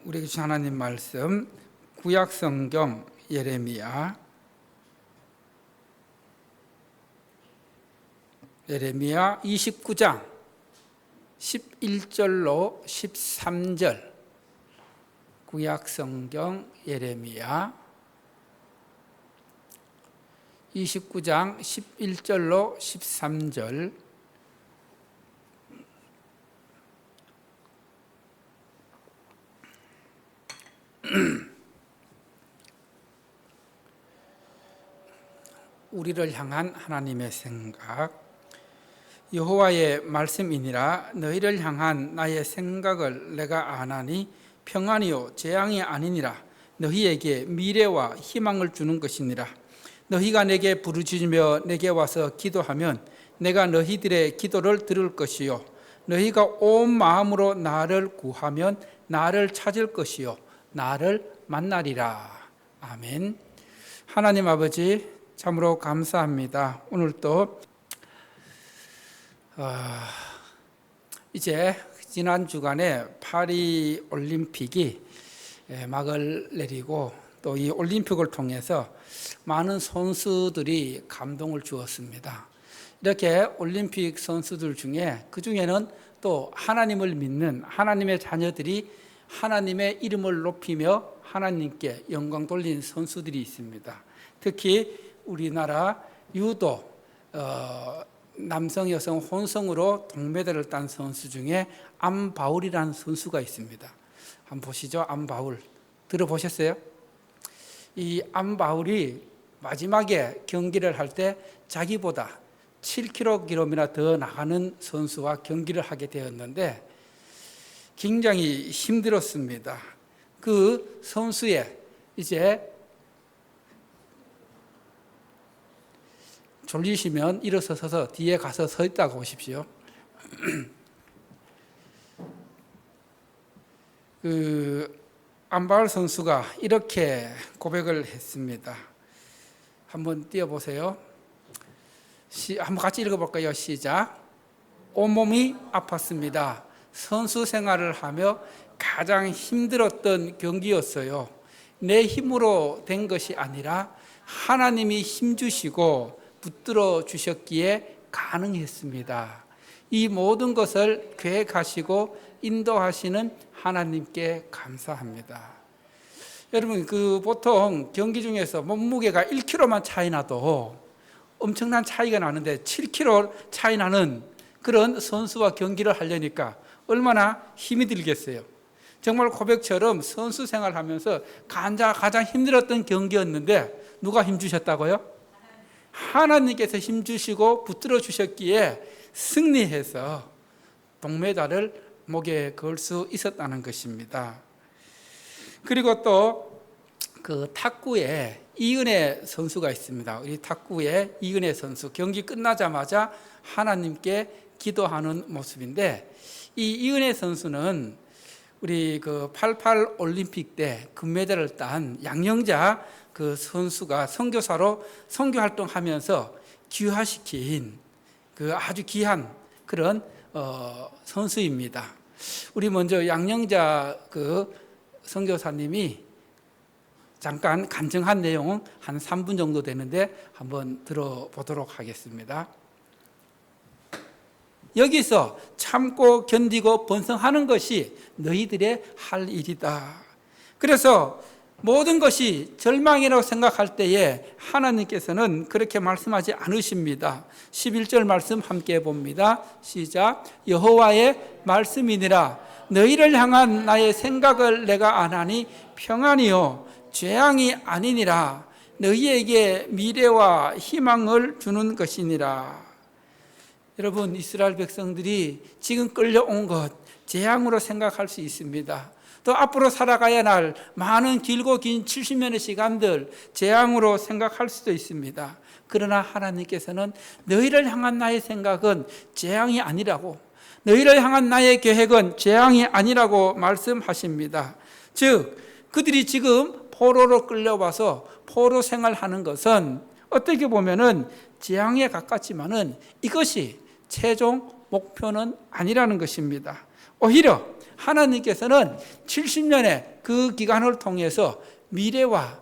우리 주신 하나님 말씀 구약성경 예레미야 29장 11절로 13절. 구약성경 예레미야 29장 11절로 13절. 우리를 향한 하나님의 생각. 여호와의 말씀이니라. 너희를 향한 나의 생각을 내가 아나니 평안이요 재앙이 아니니라. 너희에게 미래와 희망을 주는 것이니라. 너희가 내게 부르짖으며 내게 와서 기도하면 내가 너희들의 기도를 들을 것이요 너희가 온 마음으로 나를 구하면 나를 찾을 것이요 나를 만나리라. 아멘. 하나님 아버지, 참으로 감사합니다. 오늘 또 이제 지난 주간에 파리 올림픽이 막을 내리고 또 이 올림픽을 통해서 많은 선수들이 감동을 주었습니다. 이렇게 올림픽 선수들 중에 그 중에는 또 하나님을 믿는 하나님의 자녀들이 하나님의 이름을 높이며 하나님께 영광 돌린 선수들이 있습니다. 특히 우리나라 유도 남성 여성 혼성으로 동메달을 딴 선수 중에 안바울이라는 선수가 있습니다. 한번 보시죠. 안바울 들어보셨어요? 이 안바울이 마지막에 경기를 할 때 자기보다 7kg이나 더 나가는 선수와 경기를 하게 되었는데 굉장히 힘들었습니다. 그 선수의 이제 졸리시면 일어서서 뒤에 가서 서 있다가 오십시오. 안바울 선수가 이렇게 고백을 했습니다. 한번 띄워보세요. 한번 같이 읽어볼까요? 시작. 온몸이 아팠습니다. 선수 생활을 하며 가장 힘들었던 경기였어요. 내 힘으로 된 것이 아니라 하나님이 힘주시고 붙들어 주셨기에 가능했습니다. 이 모든 것을 계획하시고 인도하시는 하나님께 감사합니다. 여러분, 보통 경기 중에서 몸무게가 1kg만 차이 나도 엄청난 차이가 나는데 7kg 차이 나는 그런 선수와 경기를 하려니까 얼마나 힘이 들겠어요. 정말 고백처럼 선수 생활하면서 가장 힘들었던 경기였는데 누가 힘주셨다고요? 하나님께서 힘주시고 붙들어 주셨기에 승리해서 동메달을 목에 걸 수 있었다는 것입니다. 그리고 또 그 탁구에 이은혜 선수가 있습니다. 우리 탁구의 이은혜 선수 경기 끝나자마자 하나님께 기도하는 모습인데 이 이은혜 선수는 우리 88 올림픽 때 금메달을 딴 양영자 그 선수가 선교사로 선교 활동하면서 귀화시킨 그 아주 귀한 그런 선수입니다. 우리 먼저 양영자 그 선교사님이 잠깐 간증한 내용은 한 3분 정도 되는데 한번 들어보도록 하겠습니다. 여기서 참고 견디고 번성하는 것이 너희들의 할 일이다. 그래서 모든 것이 절망이라고 생각할 때에 하나님께서는 그렇게 말씀하지 않으십니다. 11절 말씀 함께 봅니다. 시작. 여호와의 말씀이니라. 너희를 향한 나의 생각을 내가 아나니 평안이요 재앙이 아니니라. 너희에게 미래와 희망을 주는 것이니라. 여러분, 이스라엘 백성들이 지금 끌려온 것 재앙으로 생각할 수 있습니다. 또 앞으로 살아가야 할 많은 길고 긴 70년의 시간들 재앙으로 생각할 수도 있습니다. 그러나 하나님께서는 너희를 향한 나의 생각은 재앙이 아니라고, 너희를 향한 나의 계획은 재앙이 아니라고 말씀하십니다. 즉 그들이 지금 포로로 끌려와서 포로 생활하는 것은 어떻게 보면은 재앙에 가깝지만은 이것이 최종 목표는 아니라는 것입니다. 오히려 하나님께서는 70년의 그 기간을 통해서 미래와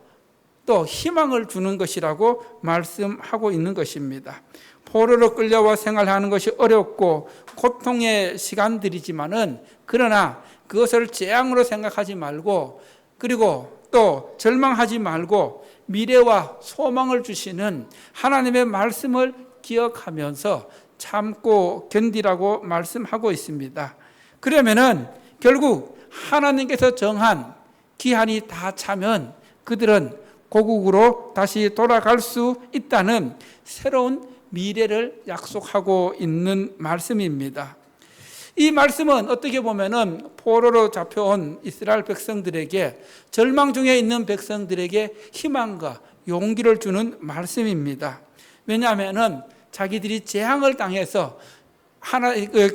또 희망을 주는 것이라고 말씀하고 있는 것입니다. 포로로 끌려와 생활하는 것이 어렵고 고통의 시간들이지만은 그러나 그것을 재앙으로 생각하지 말고 그리고 또 절망하지 말고 미래와 소망을 주시는 하나님의 말씀을 기억하면서 참고 견디라고 말씀하고 있습니다. 그러면은 결국 하나님께서 정한 기한이 다 차면 그들은 고국으로 다시 돌아갈 수 있다는 새로운 미래를 약속하고 있는 말씀입니다. 이 말씀은 어떻게 보면은 포로로 잡혀온 이스라엘 백성들에게 절망 중에 있는 백성들에게 희망과 용기를 주는 말씀입니다. 왜냐하면은 자기들이 재앙을 당해서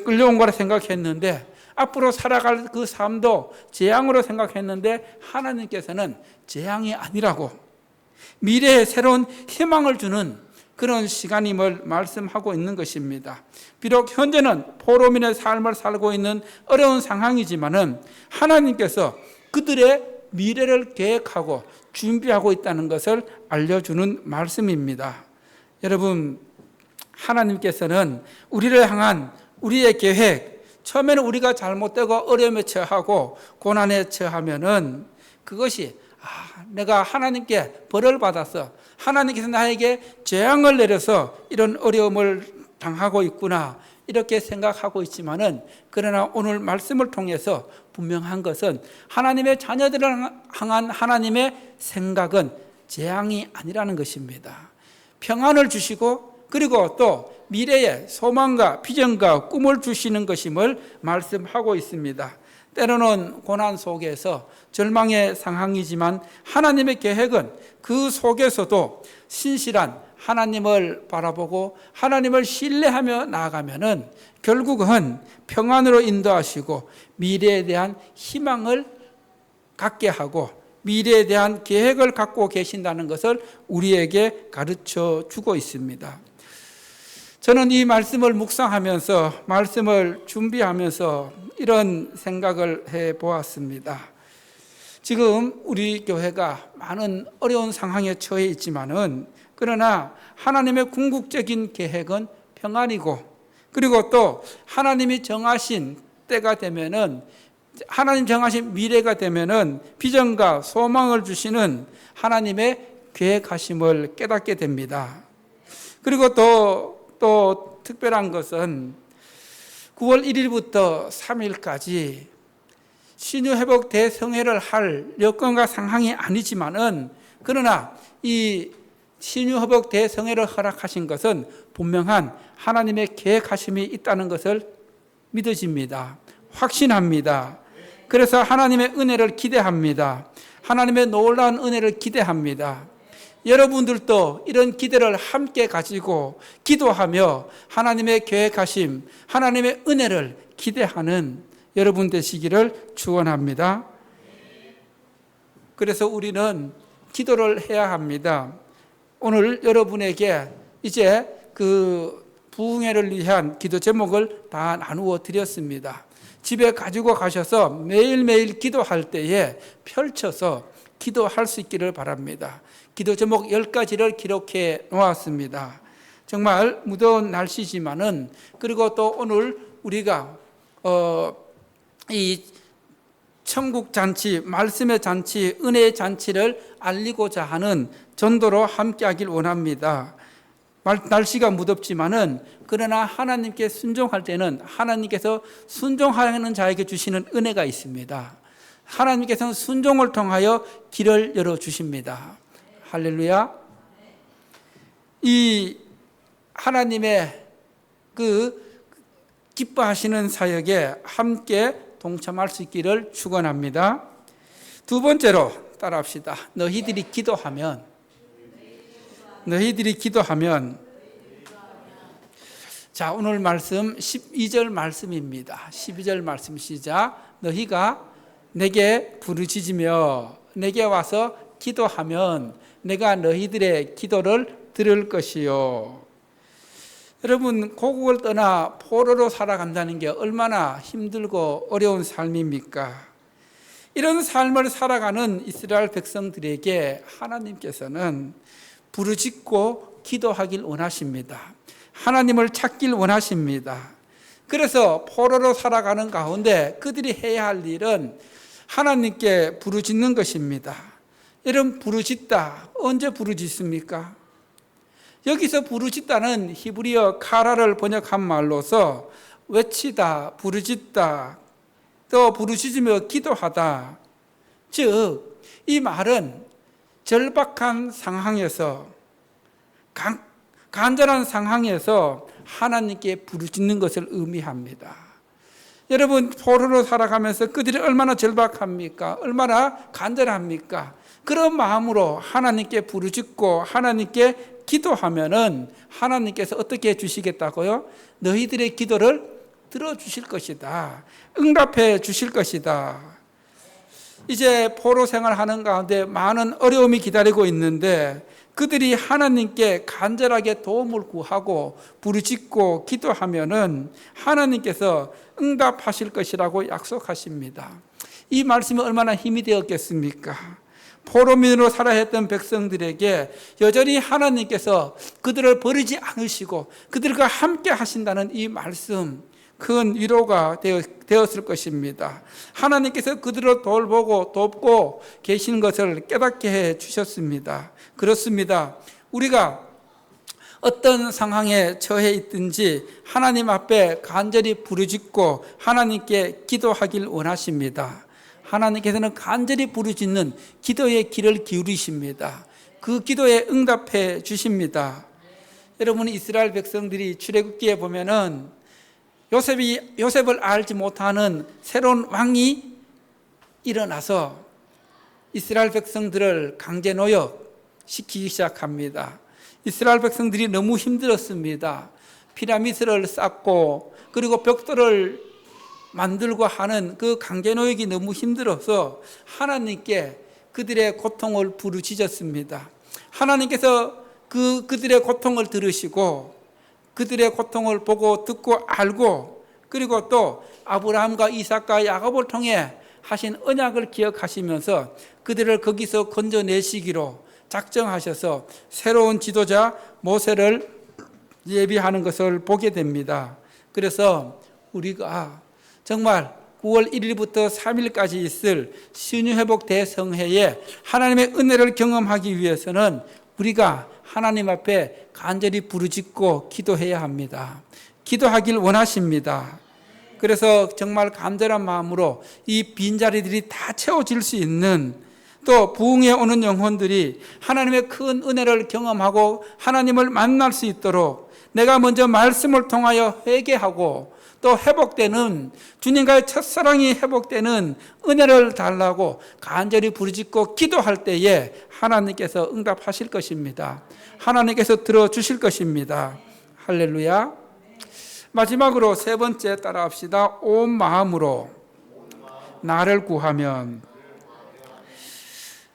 끌려온 거라 생각했는데 앞으로 살아갈 그 삶도 재앙으로 생각했는데 하나님께서는 재앙이 아니라고 미래에 새로운 희망을 주는 그런 시간임을 말씀하고 있는 것입니다. 비록 현재는 포로민의 삶을 살고 있는 어려운 상황이지만은 하나님께서 그들의 미래를 계획하고 준비하고 있다는 것을 알려주는 말씀입니다. 여러분, 하나님께서는 우리를 향한 우리의 계획, 처음에는 우리가 잘못되고 어려움에 처하고 고난에 처하면은 그것이 내가 하나님께 벌을 받아서 하나님께서 나에게 재앙을 내려서 이런 어려움을 당하고 있구나 이렇게 생각하고 있지만은 그러나 오늘 말씀을 통해서 분명한 것은 하나님의 자녀들을 향한 하나님의 생각은 재앙이 아니라는 것입니다. 평안을 주시고 그리고 또 미래에 소망과 비전과 꿈을 주시는 것임을 말씀하고 있습니다. 때로는 고난 속에서 절망의 상황이지만 하나님의 계획은 그 속에서도 신실한 하나님을 바라보고 하나님을 신뢰하며 나아가면은 결국은 평안으로 인도하시고 미래에 대한 희망을 갖게 하고 미래에 대한 계획을 갖고 계신다는 것을 우리에게 가르쳐 주고 있습니다. 저는 이 말씀을 묵상하면서 말씀을 준비하면서 이런 생각을 해 보았습니다. 지금 우리 교회가 많은 어려운 상황에 처해 있지만은 그러나 하나님의 궁극적인 계획은 평안이고 그리고 또 하나님이 정하신 때가 되면은 하나님 정하신 미래가 되면은 비전과 소망을 주시는 하나님의 계획하심을 깨닫게 됩니다. 그리고 또 특별한 것은 9월 1일부터 3일까지 신유회복 대성회를 할 여건과 상황이 아니지만은 그러나 이 신유회복 대성회를 허락하신 것은 분명한 하나님의 계획하심이 있다는 것을 믿어집니다. 확신합니다. 그래서 하나님의 은혜를 기대합니다. 하나님의 놀라운 은혜를 기대합니다. 여러분들도 이런 기대를 함께 가지고 기도하며 하나님의 계획하심, 하나님의 은혜를 기대하는 여러분 되시기를 축원합니다. 그래서 우리는 기도를 해야 합니다. 오늘 여러분에게 이제 그 부흥회를 위한 기도 제목을 다 나누어 드렸습니다. 집에 가지고 가셔서 매일매일 기도할 때에 펼쳐서 기도할 수 있기를 바랍니다. 기도 제목 10가지를 기록해 놓았습니다. 정말 무더운 날씨지만은 그리고 또 오늘 우리가 이 천국 잔치, 말씀의 잔치, 은혜의 잔치를 알리고자 하는 전도로 함께하길 원합니다. 날씨가 무덥지만은 그러나 하나님께 순종할 때는 하나님께서 순종하는 자에게 주시는 은혜가 있습니다. 하나님께서는 순종을 통하여 길을 열어 주십니다. 할렐루야. 이 하나님의 그 기뻐하시는 사역에 함께 동참할 수 있기를 축원합니다. 두 번째로 따라합시다. 너희들이 기도하면 자, 오늘 말씀 12절 말씀입니다. 12절 말씀 시작. 너희가 내게 부르짖으며 내게 와서 기도하면 내가 너희들의 기도를 들을 것이요. 여러분, 고국을 떠나 포로로 살아간다는 게 얼마나 힘들고 어려운 삶입니까? 이런 삶을 살아가는 이스라엘 백성들에게 하나님께서는 부르짖고 기도하길 원하십니다. 하나님을 찾길 원하십니다. 그래서 포로로 살아가는 가운데 그들이 해야 할 일은 하나님께 부르짖는 것입니다. 여러분, 부르짖다, 언제 부르짖습니까? 여기서 부르짖다는 히브리어 카라를 번역한 말로서 외치다, 부르짖다, 또 부르짖으며 기도하다. 즉, 이 말은 절박한 상황에서, 간절한 상황에서 하나님께 부르짖는 것을 의미합니다. 여러분, 포로로 살아가면서 그들이 얼마나 절박합니까? 얼마나 간절합니까? 그런 마음으로 하나님께 부르짖고 하나님께 기도하면은 하나님께서 어떻게 해주시겠다고요? 너희들의 기도를 들어주실 것이다. 응답해 주실 것이다. 이제 포로 생활하는 가운데 많은 어려움이 기다리고 있는데 그들이 하나님께 간절하게 도움을 구하고 부르짖고 기도하면은 하나님께서 응답하실 것이라고 약속하십니다. 이 말씀이 얼마나 힘이 되었겠습니까? 포로민으로 살아야 했던 백성들에게 여전히 하나님께서 그들을 버리지 않으시고 그들과 함께 하신다는 이 말씀, 큰 위로가 되었을 것입니다. 하나님께서 그들을 돌보고 돕고 계시는 것을 깨닫게 해 주셨습니다. 그렇습니다. 우리가 어떤 상황에 처해 있든지 하나님 앞에 간절히 부르짖고 하나님께 기도하길 원하십니다. 하나님께서는 간절히 부르짖는 기도의 귀를 기울이십니다. 그 기도에 응답해 주십니다. 여러분, 이스라엘 백성들이 출애굽기에 보면은 요셉을 알지 못하는 새로운 왕이 일어나서 이스라엘 백성들을 강제 노역시키기 시작합니다. 이스라엘 백성들이 너무 힘들었습니다. 피라미드를 쌓고 그리고 벽돌을 만들고 하는 그 강제 노역이 너무 힘들어서 하나님께 그들의 고통을 부르짖었습니다. 하나님께서 그들의 고통을 들으시고 그들의 고통을 보고 듣고 알고 그리고 또 아브라함과 이삭과 야곱을 통해 하신 언약을 기억하시면서 그들을 거기서 건져내시기로 작정하셔서 새로운 지도자 모세를 예비하는 것을 보게 됩니다. 그래서 우리가 정말 9월 1일부터 3일까지 있을 신유회복 대성회에 하나님의 은혜를 경험하기 위해서는 우리가 하나님 앞에 간절히 부르짖고 기도해야 합니다. 기도하길 원하십니다. 그래서 정말 간절한 마음으로 이 빈자리들이 다 채워질 수 있는 또 부흥에 오는 영혼들이 하나님의 큰 은혜를 경험하고 하나님을 만날 수 있도록 내가 먼저 말씀을 통하여 회개하고 또 회복되는 주님과의 첫사랑이 회복되는 은혜를 달라고 간절히 부르짖고 기도할 때에 하나님께서 응답하실 것입니다. 하나님께서 들어주실 것입니다. 할렐루야. 마지막으로 세 번째 따라합시다. 온 마음으로 나를 구하면.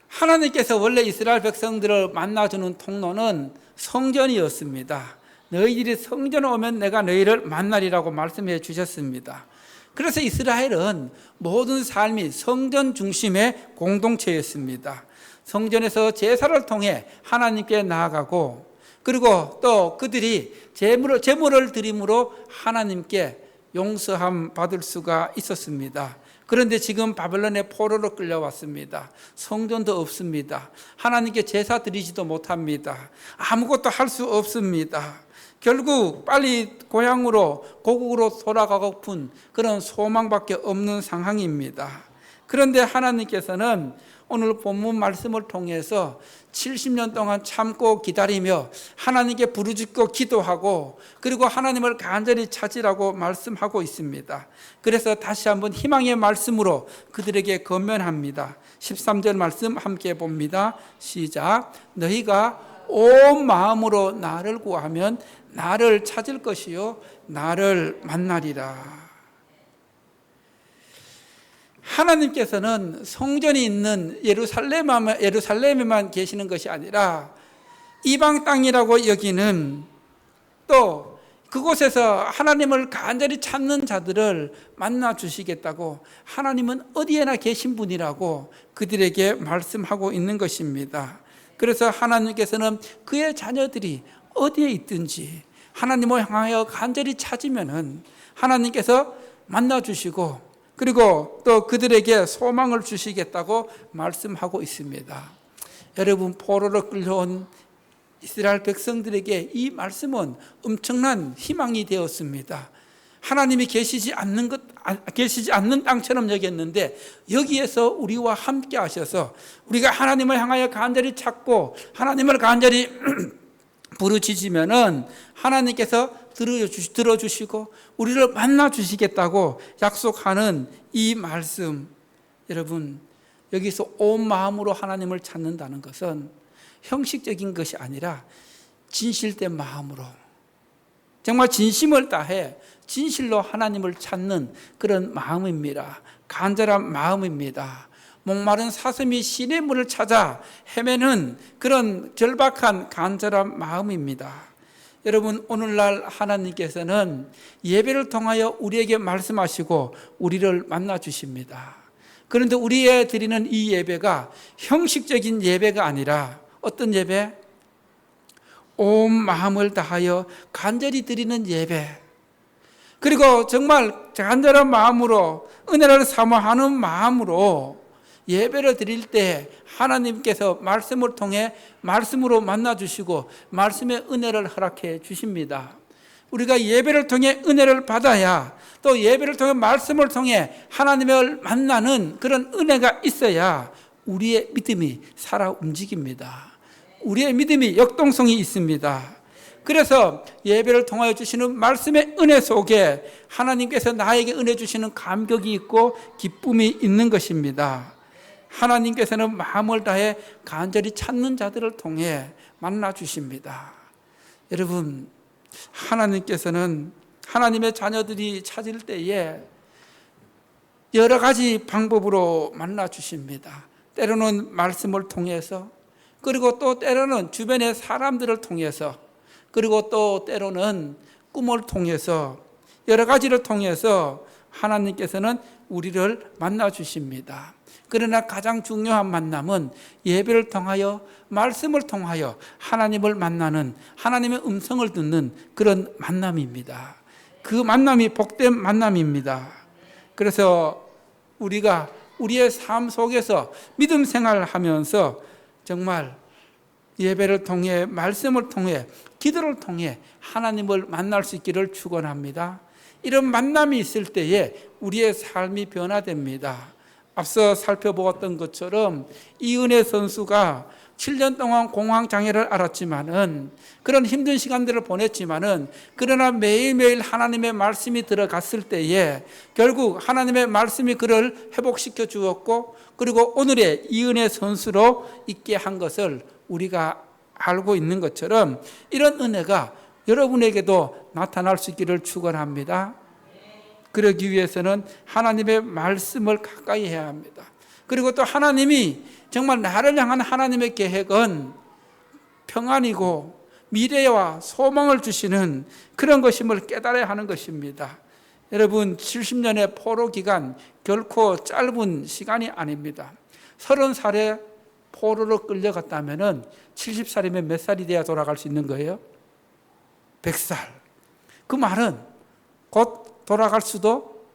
하나님께서 원래 이스라엘 백성들을 만나주는 통로는 성전이었습니다. 너희들이 성전에 오면 내가 너희를 만나리라고 말씀해 주셨습니다. 그래서 이스라엘은 모든 삶이 성전 중심의 공동체였습니다. 성전에서 제사를 통해 하나님께 나아가고 그리고 또 그들이 제물을 드림으로 하나님께 용서함 받을 수가 있었습니다. 그런데 지금 바벨론의 포로로 끌려왔습니다. 성전도 없습니다. 하나님께 제사 드리지도 못합니다. 아무것도 할 수 없습니다. 결국 빨리 고향으로 고국으로 돌아가고픈 그런 소망밖에 없는 상황입니다. 그런데 하나님께서는 오늘 본문 말씀을 통해서 70년 동안 참고 기다리며 하나님께 부르짖고 기도하고 그리고 하나님을 간절히 찾으라고 말씀하고 있습니다. 그래서 다시 한번 희망의 말씀으로 그들에게 권면합니다. 13절 말씀 함께 봅니다. 시작. 너희가 온 마음으로 나를 구하면 나를 찾을 것이요 나를 만나리라. 하나님께서는 성전이 있는 예루살렘에만 계시는 것이 아니라 이방 땅이라고 여기는 또 그곳에서 하나님을 간절히 찾는 자들을 만나 주시겠다고 하나님은 어디에나 계신 분이라고 그들에게 말씀하고 있는 것입니다. 그래서 하나님께서는 그의 자녀들이 어디에 있든지 하나님을 향하여 간절히 찾으면은 하나님께서 만나 주시고 그리고 또 그들에게 소망을 주시겠다고 말씀하고 있습니다. 여러분, 포로로 끌려온 이스라엘 백성들에게 이 말씀은 엄청난 희망이 되었습니다. 하나님이 계시지 않는 땅처럼 여겼는데 여기에서 우리와 함께 하셔서 우리가 하나님을 향하여 간절히 찾고 하나님을 간절히 부르짖으면은 하나님께서 들어주시고 우리를 만나 주시겠다고 약속하는 이 말씀, 여러분, 여기서 온 마음으로 하나님을 찾는다는 것은 형식적인 것이 아니라 진실된 마음으로 정말 진심을 다해 진실로 하나님을 찾는 그런 마음입니다. 간절한 마음입니다. 목마른 사슴이 시냇 물을 찾아 헤매는 그런 절박한 간절한 마음입니다. 여러분, 오늘날 하나님께서는 예배를 통하여 우리에게 말씀하시고 우리를 만나 주십니다. 그런데 우리의 드리는 이 예배가 형식적인 예배가 아니라 어떤 예배? 온 마음을 다하여 간절히 드리는 예배, 그리고 정말 간절한 마음으로 은혜를 사모하는 마음으로 예배를 드릴 때 하나님께서 말씀을 통해 말씀으로 만나 주시고 말씀의 은혜를 허락해 주십니다. 우리가 예배를 통해 은혜를 받아야 또 예배를 통해 말씀을 통해 하나님을 만나는 그런 은혜가 있어야 우리의 믿음이 살아 움직입니다. 우리의 믿음이 역동성이 있습니다. 그래서 예배를 통하여 주시는 말씀의 은혜 속에 하나님께서 나에게 은혜 주시는 감격이 있고 기쁨이 있는 것입니다. 하나님께서는 마음을 다해 간절히 찾는 자들을 통해 만나 주십니다. 여러분, 하나님께서는 하나님의 자녀들이 찾을 때에 여러 가지 방법으로 만나 주십니다. 때로는 말씀을 통해서, 그리고 또 때로는 주변의 사람들을 통해서, 그리고 또 때로는 꿈을 통해서, 여러 가지를 통해서 하나님께서는 우리를 만나 주십니다. 그러나 가장 중요한 만남은 예배를 통하여 말씀을 통하여 하나님을 만나는, 하나님의 음성을 듣는 그런 만남입니다. 그 만남이 복된 만남입니다. 그래서 우리가 우리의 삶 속에서 믿음 생활을 하면서 정말 예배를 통해 말씀을 통해 기도를 통해 하나님을 만날 수 있기를 축원합니다. 이런 만남이 있을 때에 우리의 삶이 변화됩니다. 앞서 살펴보았던 것처럼 이은혜 선수가 7년 동안 공황장애를 앓았지만은 그런 힘든 시간들을 보냈지만은 그러나 매일매일 하나님의 말씀이 들어갔을 때에 결국 하나님의 말씀이 그를 회복시켜 주었고 그리고 오늘의 이은혜 선수로 있게 한 것을 우리가 알고 있는 것처럼 이런 은혜가 여러분에게도 나타날 수 있기를 축원합니다. 그러기 위해서는 하나님의 말씀을 가까이 해야 합니다. 그리고 또 하나님이 정말 나를 향한 하나님의 계획은 평안이고 미래와 소망을 주시는 그런 것임을 깨달아야 하는 것입니다. 여러분, 70년의 포로 기간 결코 짧은 시간이 아닙니다. 30살에 포로로 끌려갔다면 70살이면 몇 살이 돼야 돌아갈 수 있는 거예요? 100살. 그 말은 곧 돌아갈 수도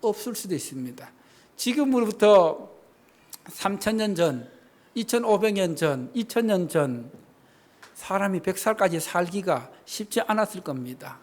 없을 수도 있습니다. 지금으로부터 3000년 전, 2500년 전, 2000년 전 사람이 100살까지 살기가 쉽지 않았을 겁니다.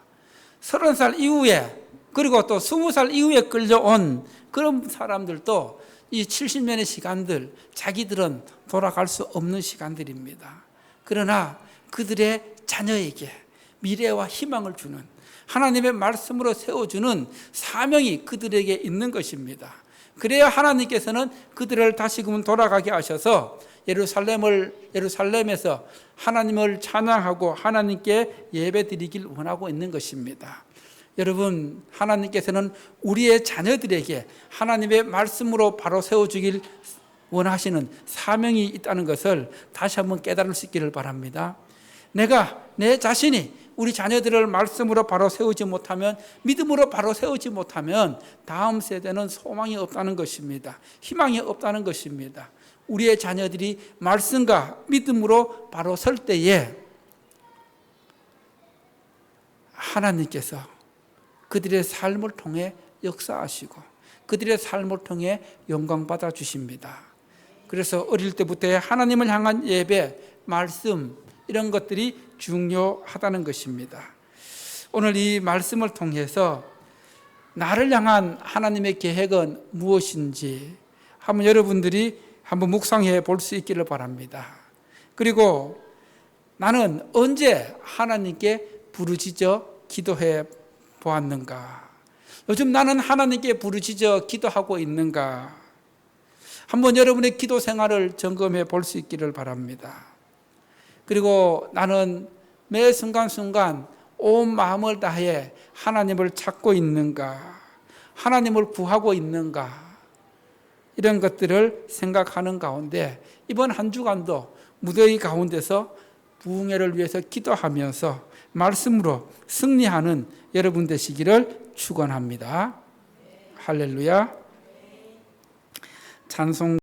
30살 이후에 그리고 또 20살 이후에 끌려온 그런 사람들도 이 70년의 시간들 자기들은 돌아갈 수 없는 시간들입니다. 그러나 그들의 자녀에게 미래와 희망을 주는 하나님의 말씀으로 세워주는 사명이 그들에게 있는 것입니다. 그래야 하나님께서는 그들을 다시금 돌아가게 하셔서 예루살렘에서 하나님을 찬양하고 하나님께 예배드리길 원하고 있는 것입니다. 여러분, 하나님께서는 우리의 자녀들에게 하나님의 말씀으로 바로 세워주길 원하시는 사명이 있다는 것을 다시 한번 깨달을 수 있기를 바랍니다. 내가 내 자신이 우리 자녀들을 말씀으로 바로 세우지 못하면, 믿음으로 바로 세우지 못하면 다음 세대는 소망이 없다는 것입니다. 희망이 없다는 것입니다. 우리의 자녀들이 말씀과 믿음으로 바로 설 때에 하나님께서 그들의 삶을 통해 역사하시고 그들의 삶을 통해 영광 받아 주십니다. 그래서 어릴 때부터 하나님을 향한 예배, 말씀 이런 것들이 중요하다는 것입니다. 오늘 이 말씀을 통해서 나를 향한 하나님의 계획은 무엇인지 한번 여러분들이 한번 묵상해 볼 수 있기를 바랍니다. 그리고 나는 언제 하나님께 부르짖어 기도해 보았는가? 요즘 나는 하나님께 부르짖어 기도하고 있는가? 한번 여러분의 기도 생활을 점검해 볼 수 있기를 바랍니다. 그리고 나는 매 순간순간 온 마음을 다해 하나님을 찾고 있는가? 하나님을 구하고 있는가? 이런 것들을 생각하는 가운데 이번 한 주간도 무더위 가운데서 부흥회를 위해서 기도하면서 말씀으로 승리하는 여러분 되시기를 축원합니다. 할렐루야. 찬송